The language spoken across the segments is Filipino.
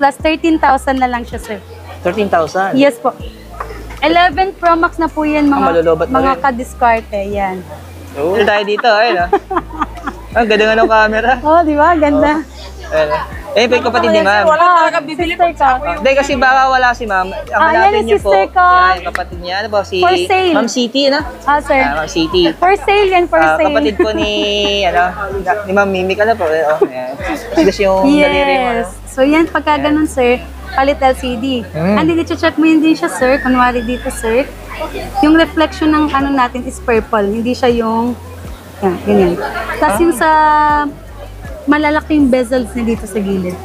Plus 13,000 na lang siya, sir. 13,000? Yes po. 11 Pro Max na po yan, mga ka-discarte. Yan. Oo, tayo dito, ayun. Ang ganda nga ng camera. Oh, di ba? Ganda. Ayun. Eh, may kapatid ni ma'am. Wala talaga bibili ko ka. Hindi, kasi baka wala si ma'am. Ang hanapin niyo po. Yan, yung kapatid niya. Ano ba? Si For sale. Ma'am City, ano? Sir. Ma'am City. For sale yan, for sale. Kapatid po ni, ni Ma'am Mimi ka na po. Oh, yan. Tapos yung daliri mo. Yes. So yan, pagka ganun, sir, palit LCD. And then, i-check mo yun din siya, sir. Kunwari dito, sir. Yung reflection ng ano natin is purple. Hindi siya yung, yan, ganyan. Tapos yung sa malalaking bezels na dito sa gilid.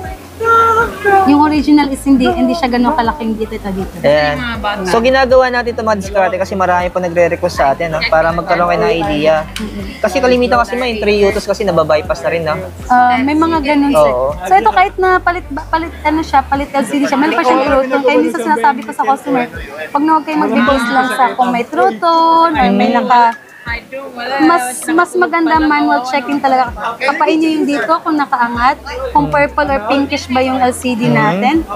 Yung original is hindi siya ganun kalaking dito. Ayan. So ginagawa natin ito mga diskarte kasi marami po nagre-request sa atin, no? Para magkaroon kayo ng idea. Kasi kalimitan kasi may 3 utos kasi nababypass na rin, no? May mga ganun, sir. Oo. So ito kahit na palit LCD siya, meron pa siyang true tone. Kaya minsan sinasabi ko sa customer, pag na huwag kayo mag-base lang sa kung may true tone or may mas maganda manual checking talaga. Kapain nyo yung dito kung nakaangat, kung purple or pinkish ba yung LCD natin.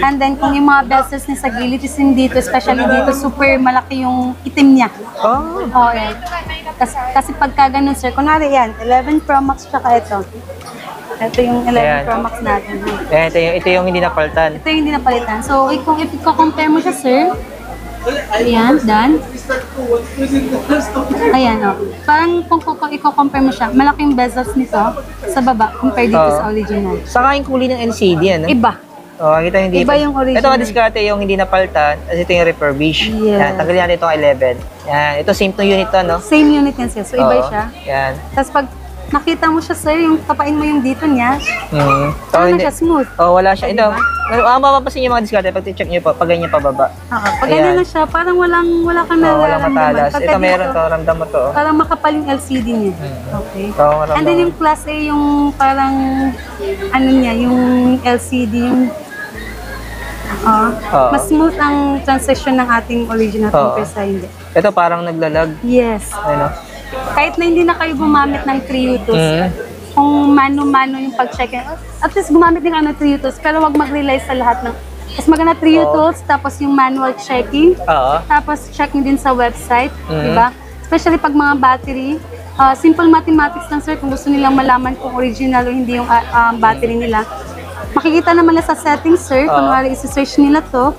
And then kung yung mga bezels niya sa gilid is dito, especially dito, super malaki yung itim niya. Oh, yan. Kasi pagka ganun, sir, kunwari yan, 11 Pro Max tsaka ito. Ito yung 11 Pro Max natin. Ito yung hindi napalitan. Ito yung hindi napalitan. So, if i-compare mo siya, sir, ayan, done. Ayan, o. Parang kung i-compare mo siya, malaking bezels nito sa baba compare dito sa original. Saka yung kulay ng LCD, ano? Iba. Kita hindi Iba yung original. Ito diskarte yung hindi napalitan, at ito yung refurbish. Yes. Yan, tanggalin natin itong 11. Yan, ito same to unit to, no? Same unit yan, sir. So, iba siya. Yan. Tapos pag nakita mo siya, sir, yung kapain mo yung dito niya, ano siya, smooth. Wala siya. Ito, mapapasin yung mga diskarte pag check nyo po, pag ganyan pababa. Pag ganyan na siya, parang wala kang nararamdaman. Walang matalas. Ito meron to, ramdam mo to. Parang makapal yung LCD niya. Okay. So, and then yung Class A, yung parang, ano niya, yung LCD, yung mas smooth ang transition ng ating original compare sa hindi. Ito parang naglalag. Yes. Ano? Kahit na hindi na kayo gumamit ng 3 utos, kung mano-mano yung pag-check, at least gumamit din ng 3 utos, pero wag mag-rely sa lahat ng, mas maganda 3 utos, tapos yung manual checking, tapos checking din sa website, di ba? Especially pag mga battery, simple mathematics lang, sir, kung gusto nilang malaman kung original o hindi yung battery nila. Makikita naman na sa settings, sir, kunwari isi-search nila to,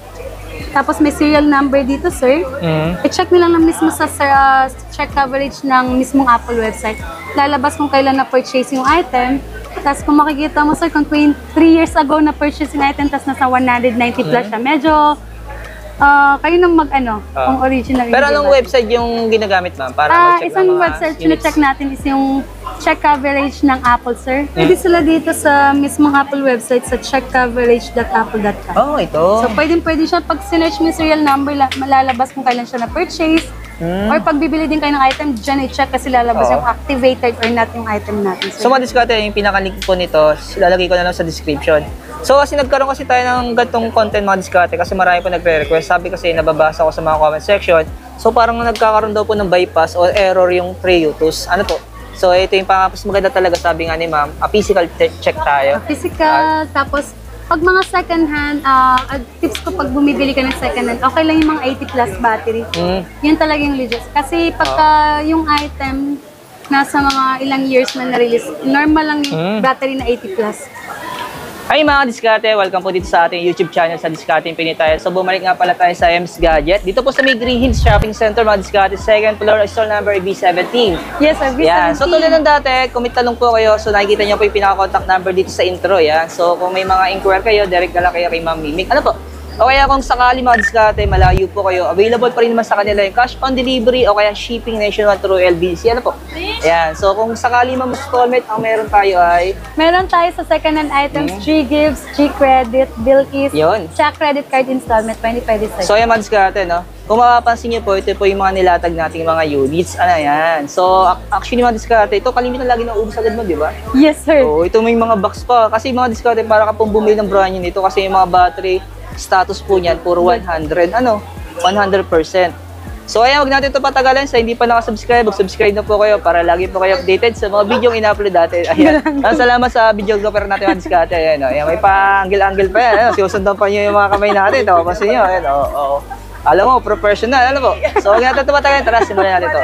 tapos may serial number dito, sir. I-check nila lang mismo sa check coverage ng mismong Apple website. Lalabas kung kailan na-purchase yung item. Tapos kung makikita mo, sir, kung 3 years ago na-purchase yung item, tapos nasa 190 plus siya, medyo kayo nang kung original. Pero anong website yung ginagamit, ma'am? Para mag-check isang website check natin is yung check coverage ng Apple, sir. Pwede sila dito sa mismong Apple website sa checkcoverage.apple.com. Ito. So, pwede siya. Pag sinearch mo yung serial number, malalabas kung kailan siya na-purchase. Or pag bibili din kayo ng item, dyan i-check kasi lalabas yung activated or not yung item natin. So, madiskarte, yung pinaka-link po nito, lalagay ko na lang sa description. So, kasi nagkaroon kasi tayo ng gantong content mga diskarte kasi marami po nagre-request. Sabi kasi nababasa ko sa mga comment section. So, parang nagkakaroon daw po ng bypass o error yung pre-utos. Ano po? So, ito yung mas maganda talaga, sabi nga ni ma'am, physical check tayo. Physical, tapos pag mga second hand, tips ko pag bumibili ka ng second hand, okay lang yung mga 80 plus battery. Yun talaga yung legit. Kasi pagka yung item nasa mga ilang years na na-release, normal lang yung battery na 80 plus. Ay mga diskarte, welcome po dito sa ating YouTube channel sa Diskarte Infinite. So bumalik nga pala tayo sa Ems Gadget. Dito po sa may Green Hills Shopping Center mga diskarte, second floor, store number B17. Yes, sir, B17. Yan. So tulad ng dati, kung may tanong po kayo, so nakikita niyo po yung pinaka-contact number dito sa intro. Yan. So kung may mga inquiry kayo, direct na lang kayo kay Ma'am Mimik. Ano po? O kaya kung sakali mga diskarte, malayo po kayo, available pa rin naman sa kanila yung cash on delivery o kaya shipping nationwide through LBC. Ano po? Ayan. So kung sakali mag-installment, ang meron tayo ay... Meron tayo sa second-hand items, G-Gifts, G-Credit, Bilkis, sa credit card installment, pwede sa'yo. So ayan mga diskarte, no? Kung mapapansin niyo po, ito po yung mga nilatag nating mga units. Ano yan? So actually mga diskarte, ito kalimitan lagi na ubos agad mo, di ba? Yes, sir. So ito may mga box pa. Kasi mga diskarte, para ka pong bumili ng brand new nito kasi yung mga battery, status po niyan, puro 100%. So ayan, huwag natin ito patagalan. Sa hindi pa nakasubscribe, mag-subscribe na po kayo para lagi po kayo updated sa mga video yung ina-upload natin. Ayan. Salamat sa videographer natin, Hans Kate. Ayan, oh. Ayan, may pa-angle-angle pa yan. Ayan, sinusundan pa nyo yung mga kamay natin. Ito, pasin nyo. Ayan, oh. Alam mo, professional. Alam mo. So huwag natin ito patagalan. Tara, simulan natin ito.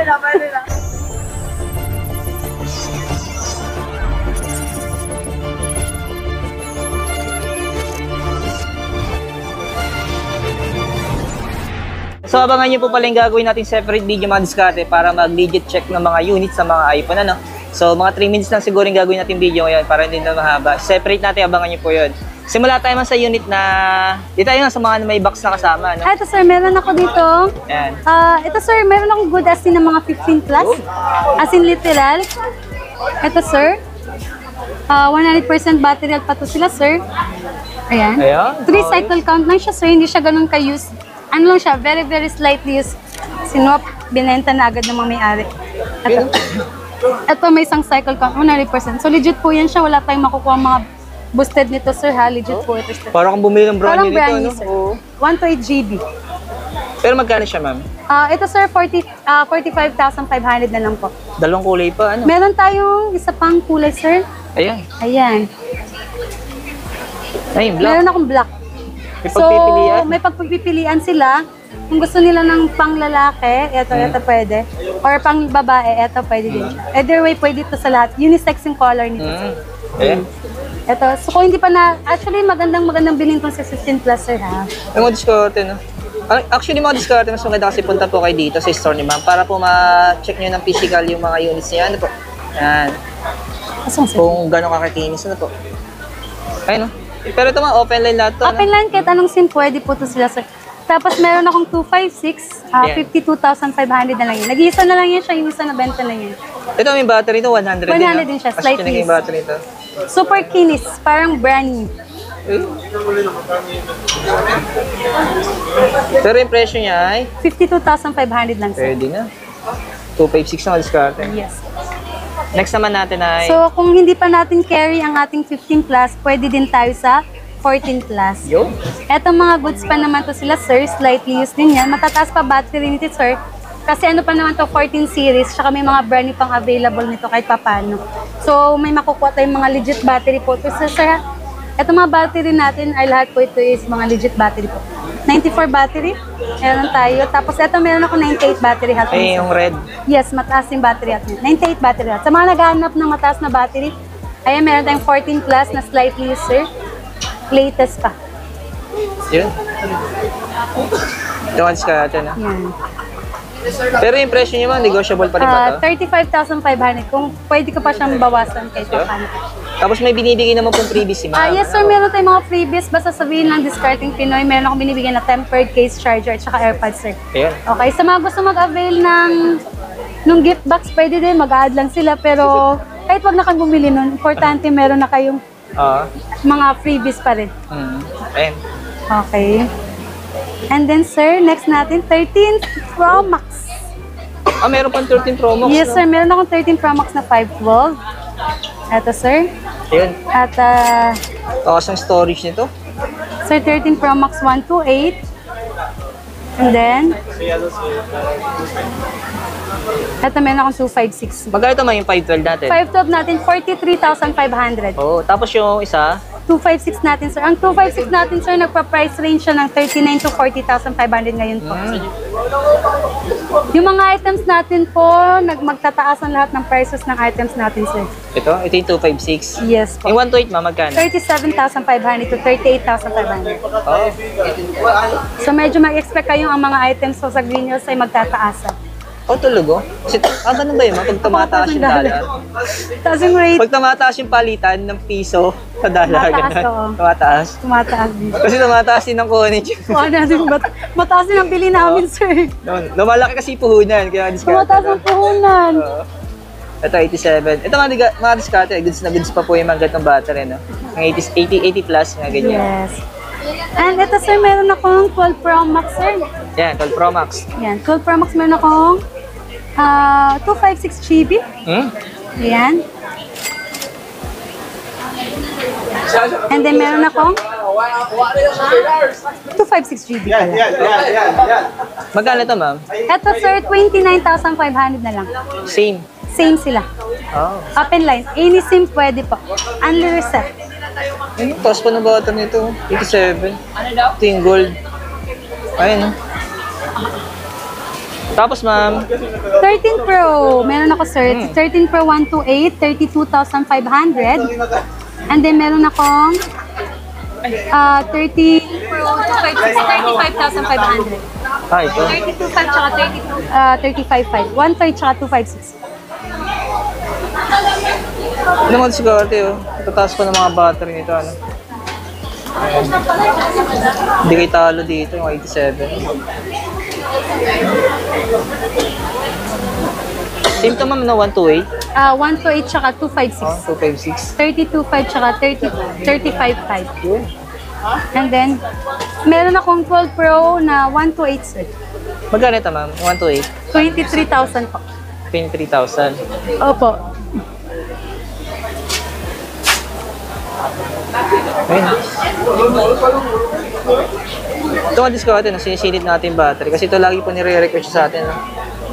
So abangan nyo po pala yung gagawin natin separate video mga diskarte para mag-legit check ng mga units sa mga iPhone, ano. So mga 3 minutes lang siguro yung gagawin natin video ngayon para hindi na mahaba. Separate natin, abangan nyo po yun. Simula tayo man sa unit na, dito tayo sa mga may box na kasama, ano. Ito sir, meron ako dito. Ayan. Ito sir, meron akong good as in ng mga 15 plus. As in literal. Ito sir. 100% battery health pa to sila sir. Ayan. Ayan. 3 cycle count lang siya sir, hindi siya ganun ka-use. Ano lang siya, very very slightly used. Sinwap, binenta na agad ng mga may-ari. Ito may isang cycle count, 100%. So legit po yan siya, wala tayong makukuha mga boosted nito sir ha, legit po ito sir. Parang kung bumili ng brand new Parang nito, brand new no? sir. 128 GB. Pero magkano siya, ma'am? Ito sir, 45,500 na lang po. Dalawang kulay pa, ano? Meron tayong isa pang kulay sir. Ayan. Ayan. Ay, black. Meron akong black. May pagpipilian? So, may pagpipilian sila. Kung gusto nila ng pang lalaki, ito pwede. Or pang babae, ito pwede din siya. Either way, pwede ito sa lahat. Unisex yung color nito. Ayan. Ito. So, kung hindi pa na, actually, magandang bilhin itong sa 16 plus, sir, ha? Ay, mga diskarte, no? Actually, mga diskarte, mas maganda kasi punta po kayo dito sa store ni ma'am para po ma-check nyo ng physical yung mga units niya. Ano po? Ayan. Kung gano'ng kakakinis, ano po? Ayun, no? Pero ito mga open line lahat to, Open line, kahit anong SIM, pwede po ito sila, sir. Tapos, meron akong 256, 52,500 na lang yun. Nag-iisa na lang yan siya, yung isa na benta na yun. Ito may battery to, 100 din. 100 din siya, slightly yung battery to. Super kinis, parang brand new. Pero yung presyo niya ay? 52,500 lang, sir. Pwede na. 256 na diskarte. Yes. Next naman natin ay... So, kung hindi pa natin carry ang ating 15 plus, pwede din tayo sa 14 plus. Yo? Etong mga goods pa naman to sila, sir. Slightly used din yan. Matataas pa battery nito, sir. Kasi ano pa naman to, 14 series. Tsaka may mga brand new pang available nito kahit papano. So, may makukuha tayong mga legit battery po. So, sir, etong mga battery natin ay lahat po ito is mga legit battery po. 94 battery, meron tayo. Tapos ito meron ako 98 battery health. Ay, yung red. Yes, mataas yung battery health. 98 battery health. Sa mga naghahanap ng mataas na battery, ayan, meron tayong 14 plus na slightly user. Latest pa. Yun. Ito ang diskarte na. Yan. Pero yung presyo niya mga negotiable pa rin ba ito? 35,500. Kung pwede ko pa siyang bawasan kahit paano. Tapos may binibigay naman pong freebies si ma'am. Yes sir, meron tayong mga freebies. Basta sabihin lang Discarding Pinoy, meron akong binibigyan na tempered case charger at saka AirPods sir. Ayan. Okay, sa mga gusto mag-avail ng gift box, pwede din, mag-add lang sila. Pero kahit wag na kang bumili nun, importante meron na kayong mga freebies pa rin. Ayan. Okay. And then sir, next natin, 13 Pro Max. Meron pang 13 Pro Max. Yes sir, meron akong 13 Pro Max na 512. Ito sir. Ayun. At Ang storage nito. sir, 13 Pro Max 128. And then ito meron akong 256. Magkano ito yung 512 natin? 512 natin, 43,500. Tapos yung isa? 256 natin, sir. Ang 256 natin, sir, nagpa-price range siya ng 39 to 40,500 ngayon po. Yung mga items natin po, magtataas ang lahat ng prices ng items natin, sir. Ito yung 256. Yes po. Yung 128 magkano? 37,500 to 38,500. So medyo mag-expect kayong ang mga items po sa Green Hills ay magtataasan. Tulog Kasi, ganun ba yun? Pag tumataas yung dollar. Taas yung rate. Pag tumataas yung palitan ng piso sa dollar, Tumataas, ganun. oo. Tumataas. Tumataas din. Kasi tumataas din ng kunin yun. Kuha natin, mataas din ang bili namin, sir. Lumalaki kasi puhunan, kaya discount. Tumataas ang puhunan. Ito, 87. Ito mga discount, goods na goods pa po yung mga gatong battery, no? Ang 80 plus, mga ganyan. Yes. And ito, sir, meron akong 12 Pro Max, sir. Yan, 12 Pro Max. Yan, 12 Pro Max, meron akong 256 GB. Yan. And then meron akong 256 GB pala. Magkano ito, ma'am? Ito sir, 29,500 na lang. Same. Same sila. Oh. Open line. Any SIM pwede po. Only reset. Ayun, taas pa ng bata nito. 87. Ito yung gold. Ayun, Tapos, ma'am, 13 Pro. Meron ako sir. 13 Pro 128, 32,500. And then meron akong 13 Pro 256, 35,500. ito. 32.5 tsaka 35.5. 1.5 tsaka 256. Ano mga diskarte, oh. Tataas pa ng mga battery nito, ano. Ayan. Hindi kayo talo dito, yung 87. Same to, ma'am, na 128? 128 tsaka 256. 256. 32.5 tsaka 35.5. And then, meron akong 12 Pro na 128 sir. Magkano ito, ma'am? 128? 23,000 po. 23,000. Opo. Ayun. Ito nga diskarte na sinisilid natin yung battery kasi ito lagi po nire-request sa atin. No?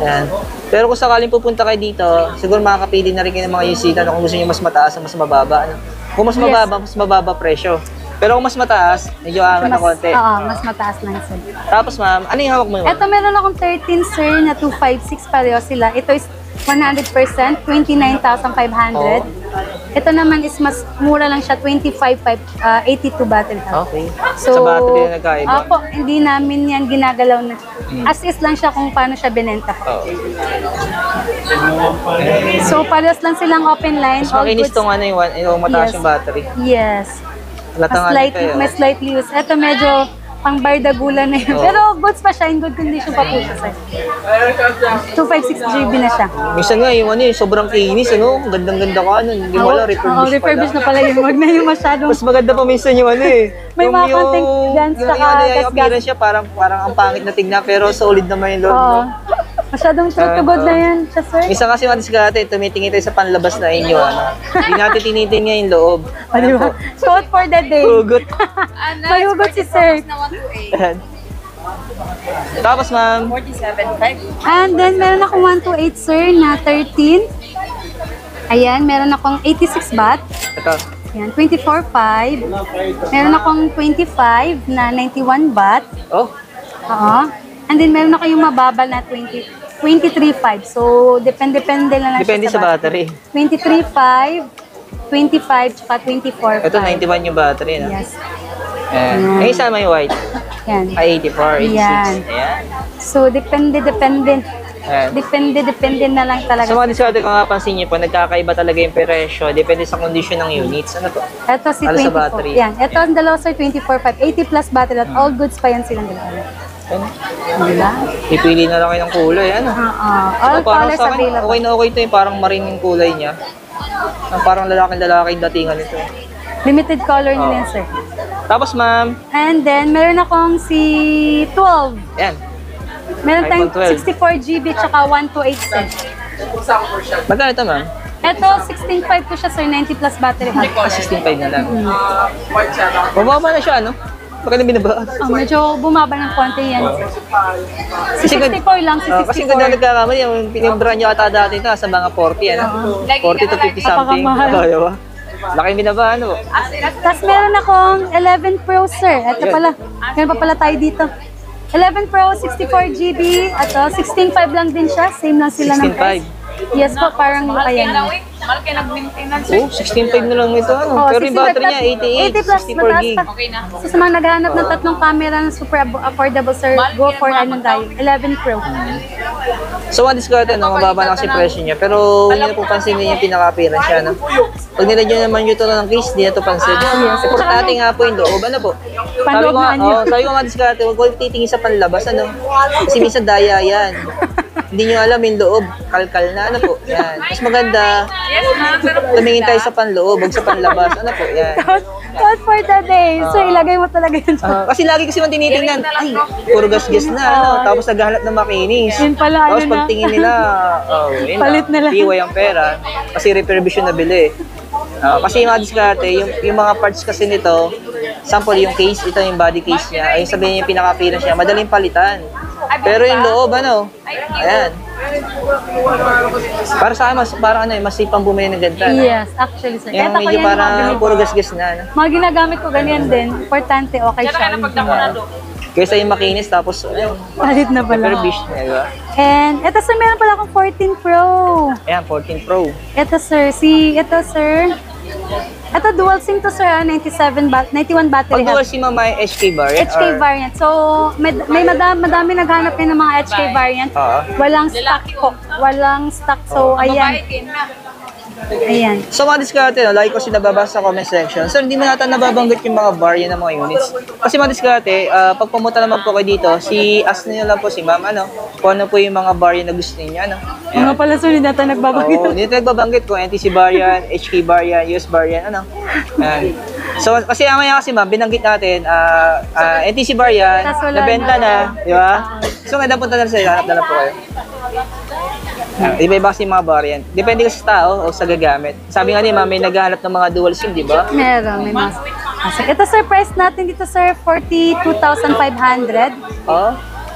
Ayan. Pero kung sakaling pupunta kayo dito, siguro makakapili na rin kayo ng mga UC na kung gusto nyo mas mataas o mas mababa. Ano? Kung mas mababa, mas mababa presyo. Pero kung mas mataas, medyo angat na konti. Oo, mas mataas lang sir. Tapos ma'am, ano yung hawak mo? Ito meron akong 13 sir na 256 pareho sila. Ito is 100%, 29,500. Ito naman is mas mura lang siya, 25,582 battery health. Okay. So, sa battery na nagkaiba. Opo, hindi namin yan ginagalaw na. As is lang siya kung paano siya binenta. Oo. So, parehas lang silang open line. Mas makinis tong ano yung mataas Yes. yung battery. Yes. Latangan May slightly loose. Ito medyo pang bardagula na yun. Oo. Pero goods pa siya, in good condition pa po siya sir. 256 GB na siya. Minsan nga yung ano sobrang kinis, ano? Gandang-ganda ka, ano? Hindi mo alam, refurbish na pala yun. Huwag na yung masyadong... Mas maganda pa minsan yung ano eh. May mga konting dance yung, tsaka yung gas-gas. appearance siya parang ang pangit na tignan pero solid naman yung loob. Oo. No? Masyadong true to good na yan siya, sir. Minsan kasi mga diskarte, tumitingin tayo sa panlabas na inyo. Ano? Hindi natin tinitingnan yung loob. O, diba? Short for the day. Hugot. Malugot si sir. Ayan. Tapos ma'am, 47.5. And then, meron akong 128, sir, na 13. Ayan, meron akong 86 baht. ito. Ayan, 24.5. Meron akong 25 na 91 baht. Oh, Oo. And then, meron ako yung mababa na 23.5. So, depende na lang depende siya sa battery. 23.5, 25, tsaka 24.5. Ito 91 yung battery, no? Yes. Ayan. Yung isa may white. Yan. Ay, 84, 86. Yan. Ayan. So, depende. Ayan. Depende na lang talaga. Sa mga diskarte, kung napansin niyo po, nagkakaiba talaga yung presyo. Depende sa condition ng units. Ano to? Ito si Ano sa 24. battery? Yan. Ito ang dalawa sir, 24.5. 80 plus battery at all goods pa yan silang dalawa. Ayan. Diba? Pipili na lang kayo ng kulay. Ano? All Parang colors sa akin, available. okay na okay ito yung parang marin yung kulay niya. Parang lalaki datingan ito. Limited color nila yan sir. Tapos ma'am, And then, meron akong si 12. yan. Meron tayong iPhone 12. 64 GB tsaka 128 sir. Magkano ito ma'am? Ito, 16.5 ko siya sir, 90 plus battery health. 16.5 na lang. Mababa na siya, ano? Baka na binaba. Oh, medyo bumaba ng konti yan. Si 64 lang, si 64. Kasi kung nagkakamali, yung brand nyo ata dati ito, sa mga 40, ano? 40 to 50 something. Napakamahal. Diba? Laki binaba, ano? Tapos meron akong 11 Pro sir. Ito pala. Meron pa pala tayo dito. 11 Pro, 64 GB. Ito, 16.5 lang din siya. Same lang sila ng 16.5. price. Yes po, parang ayan. Malaki nag-maintenance. Oh, 16.5 na lang ito, ano? Oh, Pero yung 16 battery niya, 80 plus, 88, 64 mataas gig. pa. Okay na. So sa mga naghahanap ng tatlong camera na super affordable sir, go for ano tayo, 11 Pro. So, mga diskarte, no? Mababa na kasi presyo niya. Pero, hindi na po pansinin yung pinaka-appearance niya, no? Pag nilagyan naman yung ito ng case, hindi na ito pansin. Importante nga po yung loob. Ano po? Panloob nga niyo. Sabi ko mga diskarte, huwag ko titingin sa panlabas, ano? Kasi minsan daya yan. Hindi nyo alam yung loob. Kalkal na, ano po? Yan. Mas maganda, Yes, ma'am. Pero tumingin tayo sa panloob, huwag sa panlabas. Ano po? Yan. Code for the day. So ilagay mo talaga yun sa... Kasi lagi kasi man tinitingnan, ay, puro gas-gas na, ano? Tapos naghahanap ng makinis. Yun pala, Tapos ano na. pagtingin nila, yun Palit na lang. Iway ang pera. Kasi refurbished na bili. Kasi yung mga diskarte, yung mga parts kasi nito, Sample yung case, ito yung body case niya. Ayun sabihin yung pinaka-appearance niya, madaling palitan. Pero yung loob, ano? Ayan. Para sa akin, parang ano, mas sipang bumili ng ganito. Ano? Yes, actually, sir. Yung Ito ko medyo yan, parang mga puro gasgas na. Ano? mga ginagamit ko ganyan din. Importante, okay Kaya siya. na pagdako na do. Kaysa yung makinis, tapos, ayun, Palit na pala. pero bish na, di ba? And ito sir, meron pala akong 14 Pro. Ayan, 14 Pro. Ito sir, ito dual SIM to sir, 91 battery Pag dual health. SIM may HK variant? HK variant. So, may madami naghanap din ng mga HK variant. Oo. Walang stock po. Walang stock. So, ayan. Babae din na. Ayan. So mga diskarte, no, lagi ko kasi nababasa sa comment section. Sir, hindi mo natin nababanggit yung mga variant ng mga units. Kasi mga diskarte, pag pumunta naman po kayo dito, ask niyo lang po si ma'am, ano, kung ano po yung mga variant na gusto niya, ano. Mga pala sir, hindi natin nagbabanggit. Oo, dito nagbabanggit ko, NTC variant, HK variant, US variant, ano. Ayan. So, kasi amaya kasi ma'am, binanggit natin, NTC variant, Tas wala nabenta na. na, di ba? So, ngayon punta na sa hanap na lang po kayo. Iba-iba kasi yung mga variant. Depende kasi sa tao o sa gagamit. Sabi nga ni ma'am, may naghahanap ng mga dual SIM, di ba? Meron, may mas. Ito sir, price natin dito sir, 42,500. Oo.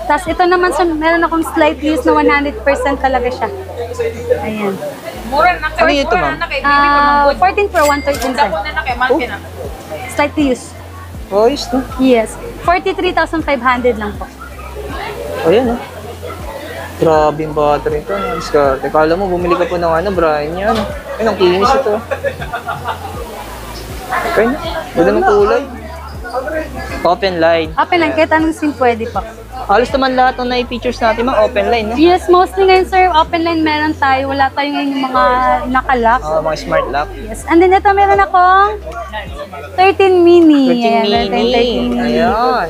Tapos ito naman sir, meron akong slight use na 100% talaga siya. Ayan. Mura na Ano yun ito, ma'am? 14 Pro, 113 sir. Dako na na kay Malkin na. Slight use. Oh, yun to. Yes. 43,500 lang po. O yan, oh. Grabe yung battery ito. Diskarte. Kala mo, bumili ka po ng ano, Brian yan. Ayun, ang kinis ito. Okay na. Ganda ng kulay. Open line. Open lang, kahit anong SIM pwede po. Halos naman lahat ng na-features natin, mga open line, no? Yes, mostly ngayon sir, open line meron tayo. Wala tayo ngayon yung mga nakalock. Mga smart lock. Yes. And then ito meron akong 13 mini. 13 Ayan, mini. meron tayong 13 mini. Ayan.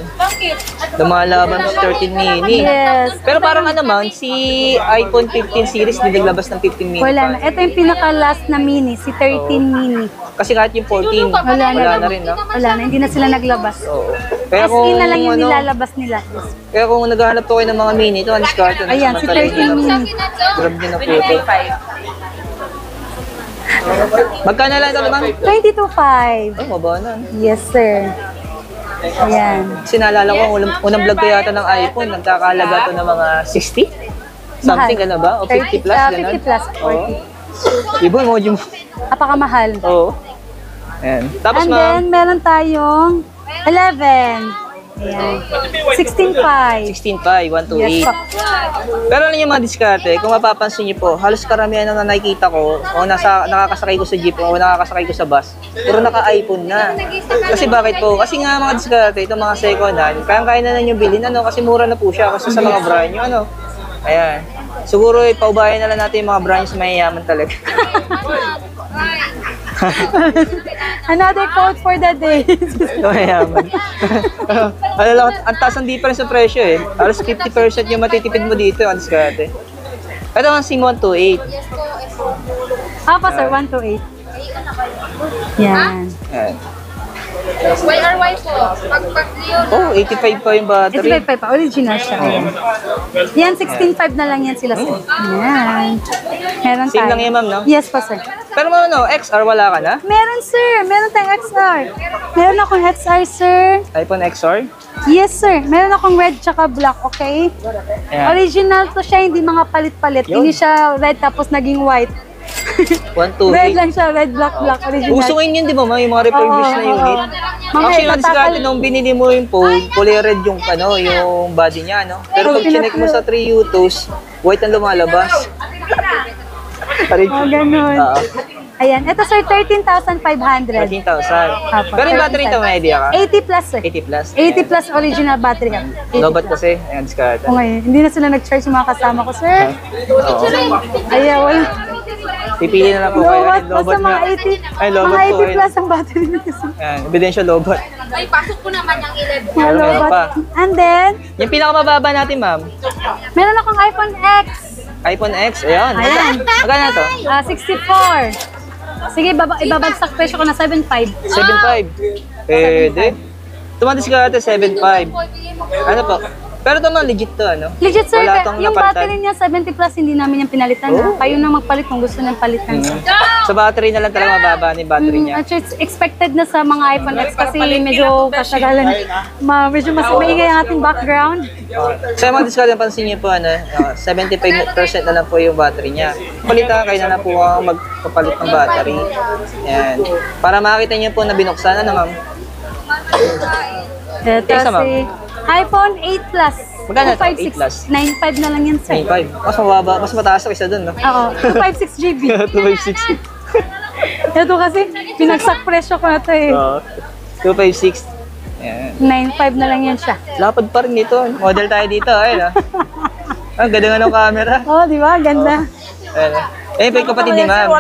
Lumalaban sa 13 mini. Yes. Pero parang ano man, si iPhone 15 series, hindi naglabas ng 15 mini. Wala na. Ito yung pinaka-last na mini, si 13 mini. Kasi kahit yung 14, Wala na. rin, no? Wala na, hindi na sila naglabas. Oo. Kaya SE na lang yung nilalabas nila. Yes. Kaya kung naghahanap po kayo ng mga mini, ito, ang discard na. Ayan, si 13 mini. Grab din na po ito. Magkano lang ito, ma'am? 22.5. Oh, mababa na. no? Yes, sir. Ayan. Kasi naalala ko, unang vlog ko yata ng iPhone, nagkakalaga to ng mga 60? Something, Mahal. ano ba? O 50 plus, gano'n? 50 plus, 40. Ibo, emoji mo. Napakamahal. Oo. Ayan. Tapos, And ma'am, then, meron tayong 11. Ayan. 16.5. 16.5, 128. Yes po. Pero alam niyo mga diskarte, kung mapapansin niyo po, halos karamihan na nakikita ko, o nakakasakay ko sa jeep, o nakakasakay ko sa bus, puro naka-iPhone na. Kasi bakit po? Kasi nga mga diskarte, itong mga second hand, kaya na ninyo bilhin, ano, kasi mura na po siya, kasi sa mga brand nyo, ano. Ayan. Siguro, paubayan na lang natin yung mga brands mayayaman talaga. Another quote for the day. Mayayaman. Ano lang, ang taas ng difference sa presyo eh. Halos 50% yung matitipid mo dito, ang diskarte. Ito ang SIM 128. Apa sir, 128. Yan. Ayan. YRY po. Pag-yun. Oh, 85 pa yung battery. 85 pa, original siya. Ayan. Yan, 16.5 na lang yan sila sir. Yan. Meron Same tayo. lang yan, ma'am, no? Yes po sir. Pero ano, XR wala ka na? Meron sir, meron tayong XR. Meron akong XR sir. iPhone XR? Yes sir, meron akong red tsaka black, okay? Ayan. Original to siya, hindi mga palit-palit. Yun. Hindi siya red tapos naging white. 128. Red lang siya, red, black, black, original. Uso ngayon yun, di ba, ma? Yung mga refurbished na Oo, unit. oo. Actually, Mamaya, yung diskarte nung binili mo yung phone, kulay red yung, ano, yung body niya, no? Pero pag chinek mo sa 3 Utos, white ang lumalabas. Oh, ganun. Oo. Ayan, ito sir, 13,500. 13,000. Pero yung battery ito, may idea ka? 80 plus sir. 80 plus. 80 plus original battery ka. 80 Lobat plus. kasi, ayan, diskarte. O ngayon, hindi na sila nag-charge yung mga kasama ko, sir. Oo. Ayaw, wala. Pipili na lang po kayo. Lobat po sa mga 80. Ay, lobat mga po. 80 plus ang battery nito, sir. Ayan, ebidensya lobat. Ay, pasok ko naman yung 11. Mga Meron pa. lobat. And then, Yung pinakamababa natin, ma'am. meron akong iPhone X. iPhone X, ayan. Ayan. Magkano to? 64. Sige, ibabagsak presyo ko na 7.5. 7.5. Pwede. Tumatis ka ate, 7.5. Ano po? Pero ito mga legit to, ano? Legit sir, Wala tong yung napalitan. battery niya 70 plus, hindi namin yung pinalitan. Oh. Ha? Kayo na magpalit kung gusto nang palitan. sir. Sa battery na lang talaga mababa ni battery niya. Actually, it's expected na sa mga iPhone X kasi medyo katagalan. Medyo mas maingay ang ating background. Sa mga discount, napansin niyo po, 75% na lang po yung battery niya. Palitan kayo na lang po ang magpapalit ng battery. Yan. Para makita niyo po na binuksan, ano ma'am? Ito Isa, ma'am. si iPhone 8 Plus. Magkano ito? 256. 8 plus? 9.5 na lang yan, sir. 9.5. Mas mababa, mas mataas ako isa dun, no? Oo, 256 GB. 256. Ito kasi, pinagsak presyo ko na ito eh. Oo. 256. Yan. 9.5 na lang yan siya. Lapad pa rin dito. Model tayo dito, ayun, Ang ganda nga ng camera. Oo, di ba? Ganda. Ayun, Eh, pa yung kapatid ni ma'am.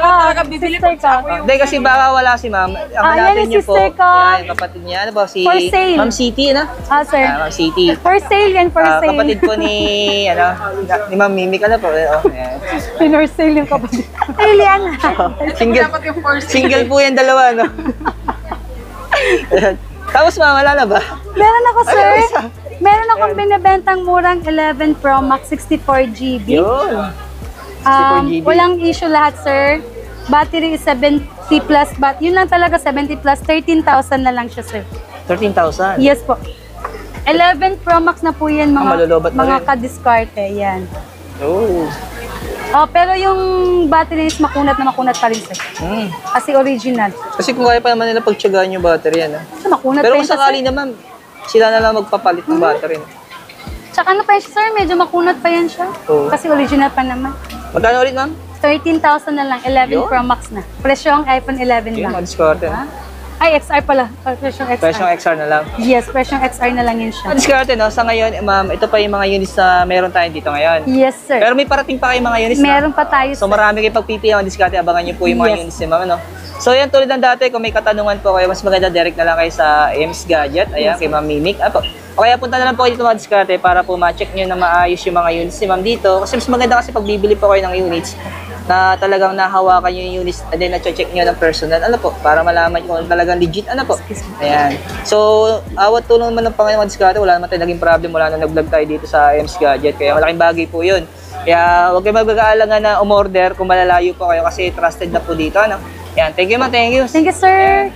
Sister ko. Hindi, kasi baka wala si ma'am. Ang yan hanapin yung niyo po. sister ko. Yan, yung kapatid niya. Ano ba? Si For sale. Ma'am City, no? Sir. Ma'am City. For sale yan, for sale. Kapatid po ni, ni Ma'am Mimic, ano po? Ayan. For sale yung kapatid. Sale yan. Single po yan dalawa, no? Ayan. Tapos ma'am, wala na ba? Meron ako, sir. Ay, isa. Meron akong binibentang murang 11 Pro Max 64 GB. Yun. 64 GB. Walang issue lahat, sir. Battery is 70 plus, but yun lang talaga 70 plus, 13,000 na lang siya, sir. 13,000. Yes po. 11 Pro Max na po yan, malulubat na mga rin. ka-discarte, yan. Oh. Oh, pero yung battery is makunat na makunat pa rin, sir. Hmm. Kasi original. Kasi kung kaya pa naman nila pagtsagaan yung battery, ano? So, makunat Pero pa kung yun siya, sakali sir. naman, sila na lang magpapalit ng battery. No? Tsaka ano pa yun, sir? Medyo makunat pa yan siya. Oo. Kasi original pa naman. Magkano ulit, ma'am? 13,000 na lang, 11 Yun. Pro Max na. Presyo ang iPhone 11 Yun, lang. mag-discarte. Ha? Ay, XR pala. Presyong XR. Presyong XR na lang. Yes, presyong XR na lang yun siya. Mag-discarte, no? Sa ngayon, ma'am, ito pa yung mga units na meron tayo dito ngayon. Yes, sir. Pero may parating pa kayong mga units Meron na. pa tayo, So sir. marami kayong pagpipilian ng discarte. Abangan niyo po yung mga Yes. units ni ma'am, ano? So yan, tulad ng dati, kung may katanungan po kayo, mas maganda direct na lang kayo sa Ames Gadget. Ayan, kay Ma'am Mimic. Apo. O kaya punta na lang po kayo dito mga discarte para po ma-check nyo na maayos yung mga units ni ma'am dito. Kasi mas maganda kasi pag bibili po kayo ng units na talagang nahawakan nyo yung units and then na-check nyo ng personal. Ano po? Para malaman nyo kung talagang legit. Ano po? Ayan. So, awat tulong naman ng Panginoon mga discarte. Wala naman tayo naging problem. Wala na nag-vlog tayo dito sa Ames Gadget. Kaya malaking bagay po yun. Kaya huwag kayo mag-aalangan na umorder kung malalayo po kayo kasi trusted na po dito. Ano? Yan. Thank you, ma'am. Thank you. Thank you, sir.